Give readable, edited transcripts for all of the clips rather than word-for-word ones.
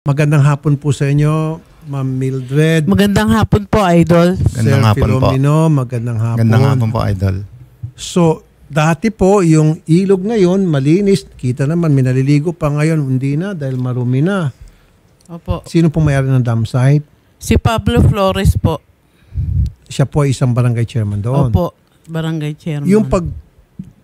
Magandang hapon po sa inyo, Ma'am Mildred. Magandang hapon po, Idol. Magandang hapon po. Magandang hapon. Magandang hapon po, Idol. So, dati po, yung ilog ngayon, malinis. Kita naman, minaliligo pa ngayon. Hindi na dahil marumi na. Opo. Sino pong may-ari ng dam site? Si Pablo Flores po. Siya po ay isang barangay chairman doon. Opo, barangay chairman. Yung pag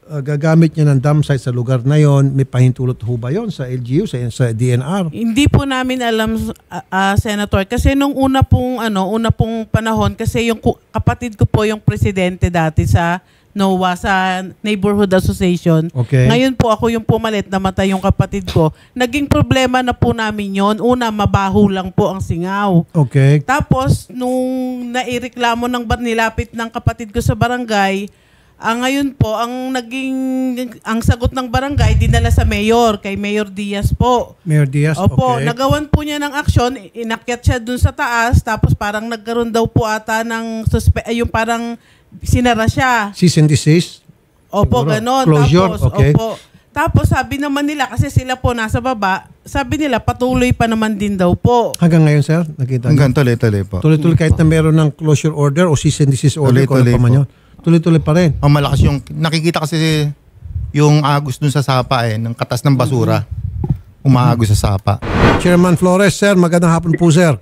gagamit niya ng dam site sa lugar na yon, may pahintulot ho ba yun sa LGU, sa DNR? Hindi po namin alam, Senator, kasi nung una pong panahon, kasi yung kapatid ko po yung presidente dati sa NOAA, sa Neighborhood Association. Okay. Ngayon po ako yung pumalit, namatay yung kapatid ko. Naging problema na po namin yon. Una, mabaho lang po ang singaw. Okay. Tapos, nung naireklamo nilapit ng kapatid ko sa barangay, ngayon po, ang sagot ng barangay, dinala sa mayor, kay Mayor Diaz po. Mayor Diaz, Opo, okay. nagawan po niya ng aksyon, inakyat siya dun sa taas, tapos parang nagkaroon daw po ata ng yung parang sinara siya. Cease and desist? Opo, Siguro. ganon. Closure, Tapos, okay. opo. Tapos sabi naman nila, kasi sila po nasa baba, sabi nila patuloy pa naman din daw po. Hanggang ngayon, sir? Nakita niyo? Hanggang tuloy-tuloy po. Tuloy-tuloy kahit na meron ng closure order o cease and desist order, kung ano Tuloy-tuloy pa man po. yun. Tuloy-tuloy pa rin. Ang malakas yung, nakikita kasi yung agos dun sa sapa ng katas ng basura. Umaagos sa sapa. Chairman Flores, sir, magandang hapon po, sir.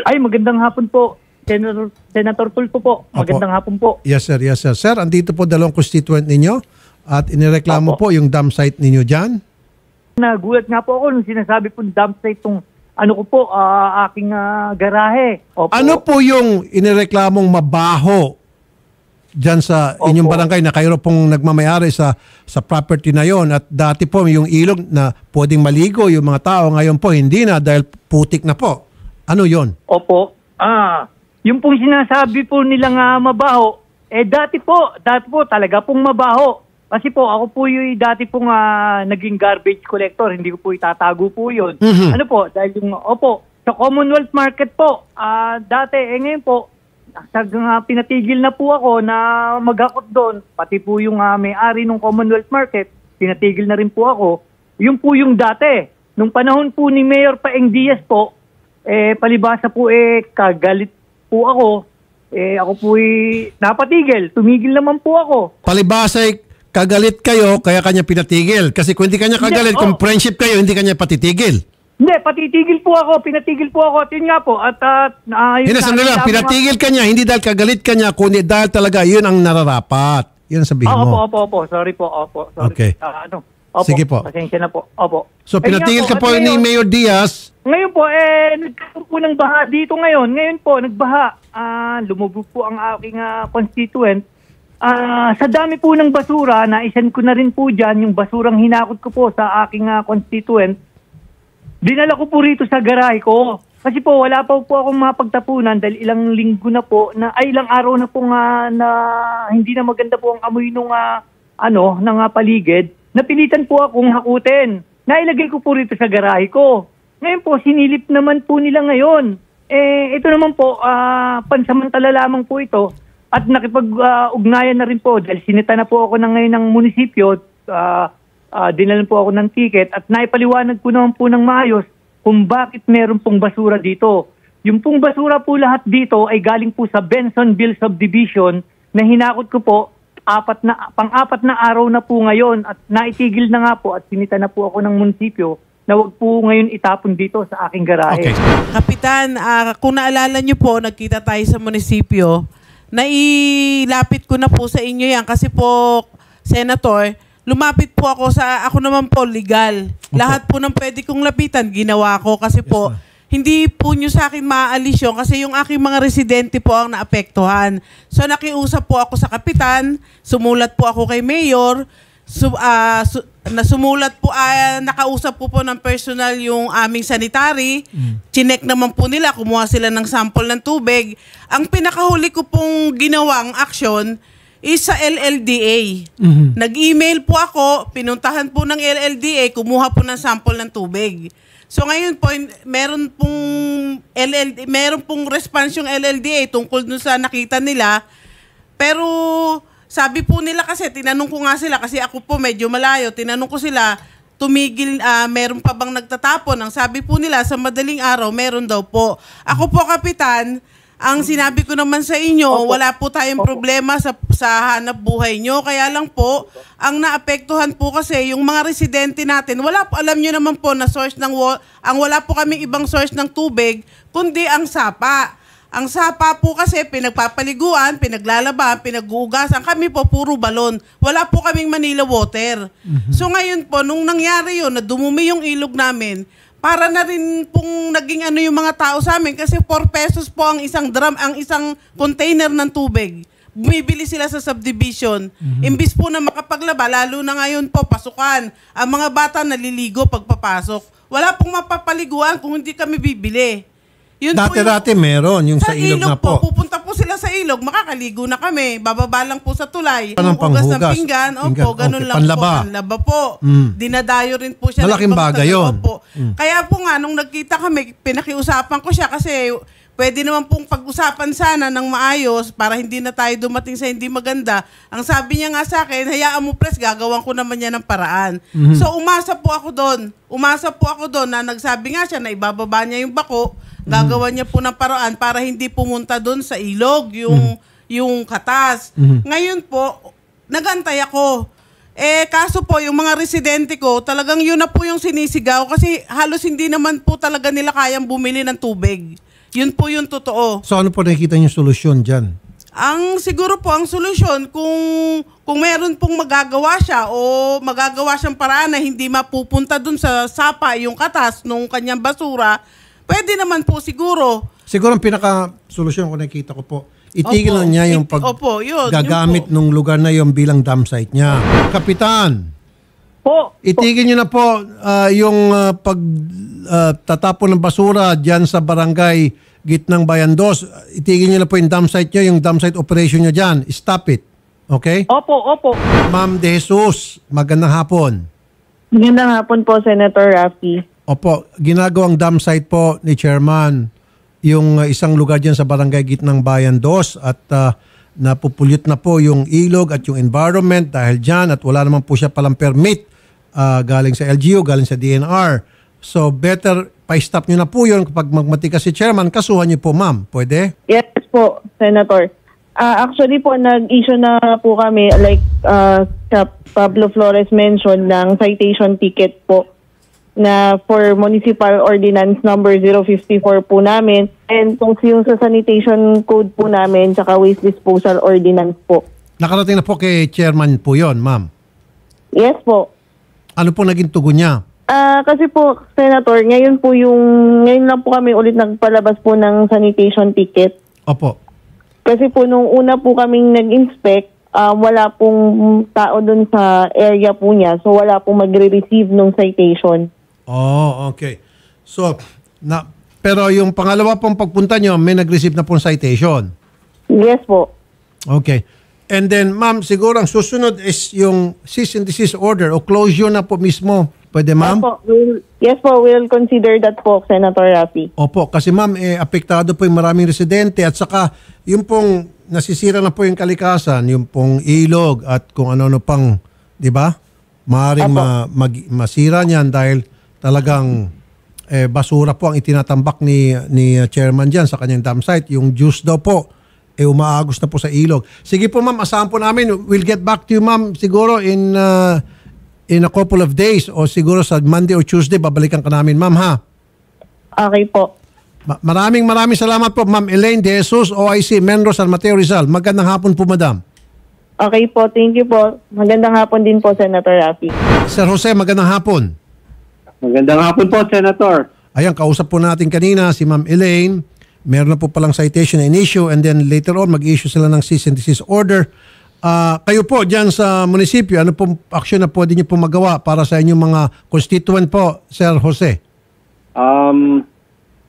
Ay, magandang hapon po. Senator Tulfo po. Magandang hapon po. Yes, sir. Yes, sir. Sir, andito po dalawang constituent ninyo at inireklamo po yung dam site ninyo dyan. Nagulat nga po ako nung sinasabi po dump site itong aking garahe. Opo. Ano po yung inireklamong mabaho dyan sa inyong barangay na kayo pong nagmamayari sa property na yon, at dati po yung ilog na pwedeng maligo yung mga tao, ngayon po hindi na dahil putik na po. Ano yon? Opo. Yung pong sinasabi po nila nga mabaho, dati po talaga pong mabaho. Kasi po ako po yung dati pong naging garbage collector, hindi ko po itatago po yun. Mhm. Ano po, dahil yung, sa Commonwealth Market po, dati, ngayon po, pinatigil na po ako na maghakot doon. Pati po yung may-ari ng Commonwealth Market, pinatigil na rin po ako. Yun po yung dati. Nung panahon po ni Mayor Paeng Diaz po, palibasa po kagalit po ako. Ako po napatigil. Tumigil naman po ako. Palibasay, kagalit kayo kaya kanya pinatigil. Kasi kung hindi kanya kagalit, kung friendship kayo, hindi kanya patitigil. Hindi, patitigil po ako. Pinatigil po ako. At yun nga po. Hinasan nila, pinatigil ka niya, hindi dahil kagalit ka niya, kundi dahil talaga yun ang nararapat. Yun ang sabihin mo. Opo. Sorry po. Opo. Sorry. Okay. Opo. Sige po. Pasensya na po. Opo. So pinatigil ka po ni Mayor Diaz. Ngayon po, nagkaroon po ng baha dito ngayon. Ngayon po, nagbaha. Lumubog po ang aking constituent. Sa dami po ng basura, naisan ko na rin po dyan yung basurang hinakot ko po sa aking constituent. Dinala ko po rito sa garahe ko. Kasi po, wala pa po akong mapagtapunan dahil ilang linggo na po, ilang araw na po na hindi na maganda po ang amoy ng paligid. Napilitan po akong hakutin. Nailagay ko po rito sa garahe ko. Ngayon po, sinilip naman po nila ngayon. Ito naman po, pansamantala lamang po ito. At nakipag-ugnayan na rin po dahil sinita na po ako ngayon ng munisipyo. Dinalan po ako ng ticket at naipaliwanag po naman po ng maayos kung bakit meron pong basura dito. Yung pong basura po lahat dito ay galing po sa Bensonville Subdivision na hinakot ko po pang-apat na araw na po ngayon at naitigil na nga po at sinita na po ako ng munisipyo na wag po ngayon itapon dito sa aking garahe. Okay. Kapitan, kung naalala nyo po, nagkita tayo sa munisipyo, nailapit ko na po sa inyo yan kasi po, Senator, lumapit po ako naman po legal. Okay. Lahat po ng pwede kong lapitan, ginawa ko kasi po, hindi po nyo sa akin maaalis yun kasi yung aking mga residente po ang naapektuhan. So nakiusap po ako sa kapitan, sumulat po ako kay Mayor, nakausap po ng personal yung aming sanitary, chinek naman po nila, kumuha sila ng sample ng tubig. Ang pinakahuli ko pong ginawang aksyon is sa LLDA. Nag-email po ako, pinuntahan po ng LLDA, kumuha po ng sample ng tubig. So ngayon po, meron pong response yung LLDA tungkol dun sa nakita nila. Pero sabi po nila kasi, tinanong ko nga sila, kasi ako po medyo malayo, tinanong ko sila, tumigil, meron pa bang nagtatapon? Ang sabi po nila, sa madaling araw, meron daw po. Ako po, Kapitan, ang sinabi ko naman sa inyo, wala po tayong problema sa hanap buhay nyo. Kaya lang po, ang naapektuhan po kasi yung mga residente natin, wala po, alam nyo naman po na source ng wala po kaming ibang source ng tubig, kundi ang sapa. Ang sapa po kasi pinagpapaliguan, pinaglalaban, pinag-uugasan. Kami po puro balon. Wala po kaming Manila water. So ngayon po, nung nangyari yun, na dumumi yung ilog namin, para na rin pong naging ano yung mga tao sa amin kasi 4 pesos po ang isang drum, ang isang container ng tubig. Bumibili sila sa subdivision. Imbis po na makapaglaba, lalo na ngayon po, pasukan. Ang mga bata naliligo pagpapasok. Wala pong mapapaliguan kung hindi kami bibili. Yun Dati-dati meron, yung sa ilog na po. Pupunta po sila sa ilog, makakaligo na kami. Bababa lang po sa tulay. Panang Hugas ng panghugas. pinggan. Opo, Pinggan. ganun Okay, lang panlaba. po. Panlaba po. Dinadayo rin po siya. Malaking ng ibang bagay taga- yun. Opo. Kaya po nga, nung nagkita kami, pinakiusapan ko siya kasi pwede naman pong pag-usapan sana ng maayos para hindi na tayo dumating sa hindi maganda. Ang sabi niya nga sa akin, hayaan mo pres, gagawan ko naman niya ng paraan. So umasa po ako doon. Umasa po ako doon na nagsabi nga siya na ibababa niya yung bako. Gagawa niya po ng paraan para hindi pumunta doon sa ilog yung katas. Ngayon po, nagantay ako. Kaso po, yung mga residente ko, talagang yun na po yung sinisigaw kasi halos hindi naman po talaga nila kayang bumili ng tubig. Yun po yung totoo. So ano po nakikita yung solusyon dyan? Siguro po ang solusyon kung meron pong magagawa siya o magagawa siyang paraan na hindi mapupunta dun sa sapa yung katas nung kanyang basura, pwede naman po siguro. Siguro ang pinaka-solusyon ko nakikita ko po, itigil na niya yung gagamit ng lugar na yung bilang dam site niya. Kapitan, itigil niyo na po yung pagtatapon ng basura dyan sa barangay Gitnang Bayan 2. Itigil niyo na po yung dam site niyo, yung dam site operation niyo dyan. Stop it. Okay? Opo. Ma'am De Jesus, magandang hapon. Magandang hapon po, Senator Raffy. Opo, ginagawang dam site po ni Chairman yung isang lugar dyan sa barangay Gitnang Bayan 2 at napupulyot na po yung ilog at yung environment dahil dyan at wala naman po siya palang permit galing sa LGU, galing sa DNR. So better pa-stop nyo na po yun kapag magmatikas si Chairman, kasuhan nyo po ma'am. Pwede? Yes po, Senator. Actually po, nag-issue na po kami like sa Pablo Flores mentioned ng citation ticket po na for Municipal Ordinance number 054 po namin and kung yung sa sanitation code po namin tsaka waste disposal ordinance po. Nakarating na po kay Chairman po yon, ma'am. Yes po. Ano po naging tugon niya? Kasi po, Senator, ngayon lang po kami ulit nagpalabas po ng sanitation ticket. Opo. Kasi po nung una po kaming nag-inspect, wala pong tao dun sa area po niya. So wala pong magre-receive ng citation. Oh, okay. So, pero yung pangalawa pong pagpunta nyo, may nag-receive na pong citation. Yes po. Okay. And then, ma'am, siguro ang susunod is yung cease and desist order o closure na po mismo. Pwede, ma'am? Yes po, we'll consider that po, Senator Raffy. Opo, kasi ma'am, apektado po yung maraming residente at saka yung pong nasisira na po yung kalikasan, yung pong ilog at kung ano-ano pang, di ba? Maaaring masira niyan dahil talagang basura po ang itinatambak ni Chairman dyan sa kanyang dam site. Yung juice daw po, umaagos na po sa ilog. Sige po ma'am, asahan po namin. We'll get back to you ma'am siguro in a couple of days o siguro sa Monday or Tuesday babalikan ka namin ma'am ha. Okay po. Maraming salamat po ma'am Elaine De Jesus, OIC, Menro, San Mateo, Rizal. Magandang hapon po madam. Okay po, thank you po. Magandang hapon din po, Senator Raffy. Sir Jose, magandang hapon. Magandang hapon po, Senator. Ayan, kausap po natin kanina si Ma'am Elaine. Meron na po palang citation and issue and then later on mag-issue sila ng cease and desist order. Kayo po dyan sa munisipyo, ano pong action na pwede niyo po magawa para sa inyong mga constituent po, Sir Jose?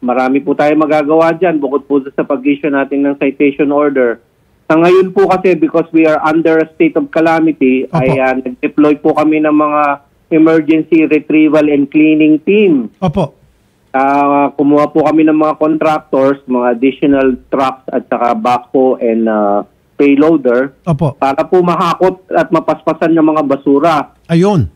Marami po tayo magagawa dyan bukod po sa pag-issue natin ng citation order. Sa ngayon po kasi because we are under a state of calamity, ay nag-deploy po kami ng mga emergency retrieval and cleaning team. Opo. Kumuha po kami ng mga contractors, mga additional trucks at saka backhoe and payloader. Opo. Para po mahakot at mapaspasan ng mga basura. Ayun.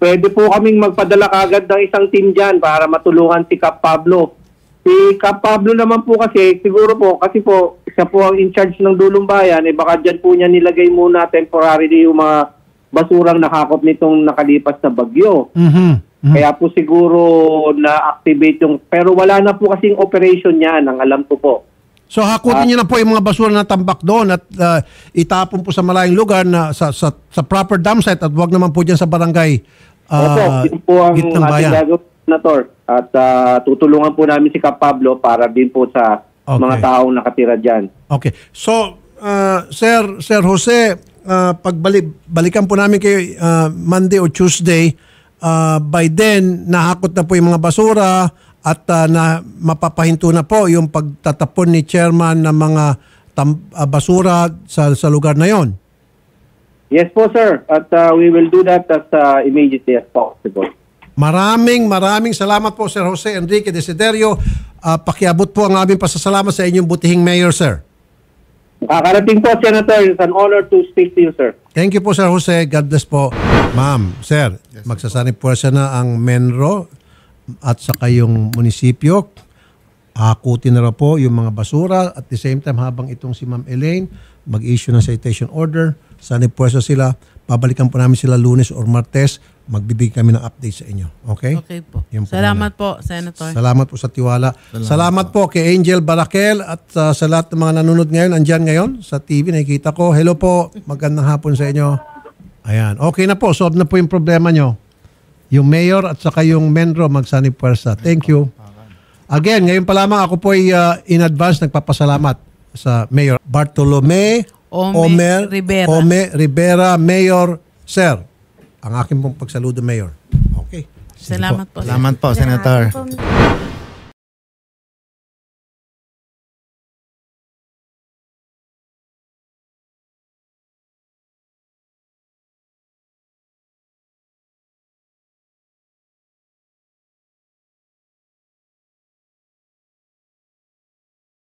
pwede po kaming magpadala kagad ng isang team dyan para matulungan si Cap Pablo. Si Cap Pablo naman po kasi, siguro po, kasi po, siya po ang in charge ng Dulong Bayan, baka dyan po niya nilagay muna temporarily yung mga basurang nakakot nitong nakalipas na bagyo. Kaya po siguro na-activate yung, pero wala na po kasing operation niyan, ang alam ko po. So hakutin niyo na po yung mga basura na tambak doon at itapon po sa malayong lugar na sa proper dump site at wag naman po dyan sa barangay Opo, yun po ang Gitnang ating Bayan. gagawin, Senator. At tutulungan po namin si Cap Pablo para din po sa mga taong nakatira dyan. Okay. So, Sir Jose, balikan po namin kay Monday or Tuesday. By then, nahakot na po yung mga basura at na mapapahinto na po yung pagtatapon ni chairman ng mga basura sa lugar na yon. Yes po, sir. At we will do that as immediately as possible. Maraming salamat po, Sir Jose Enrique Desiderio. Pakiabot po ang aming pasasalamat sa inyong butihing mayor, sir. Kakarating po, Senator. It's an honor to speak to you, sir. Thank you po, Sir Jose. God bless po. Ma'am, sir, magsasanib po siya na ang Menro at saka yung munisipyo. Hakutin na raw po yung mga basura. At the same time, habang itong si Ma'am Elaine mag-issue ng citation order, sanib po sila. Pabalikan po namin sila Lunes or Martes. Magbibigay kami ng update sa inyo. Okay? Okay po. Yun po Salamat po, Senator. Salamat po sa tiwala. Salamat po kay Angel Barakel at sa lahat ng mga nanonood ngayon, andyan ngayon sa TV, nakikita ko. Hello po, magandang hapon sa inyo. Ayan, okay na po, solve na po yung problema nyo. Yung mayor at saka yung Menro magsanib puwersa. Thank you. Again, ngayon pa lamang ako po ay in advance nagpapasalamat sa Mayor Bartolome Omer Rivera, Mayor, Sir. Ang aking pong pagsaludo, Mayor. Okay. Salamat po. Salamat po, Senator.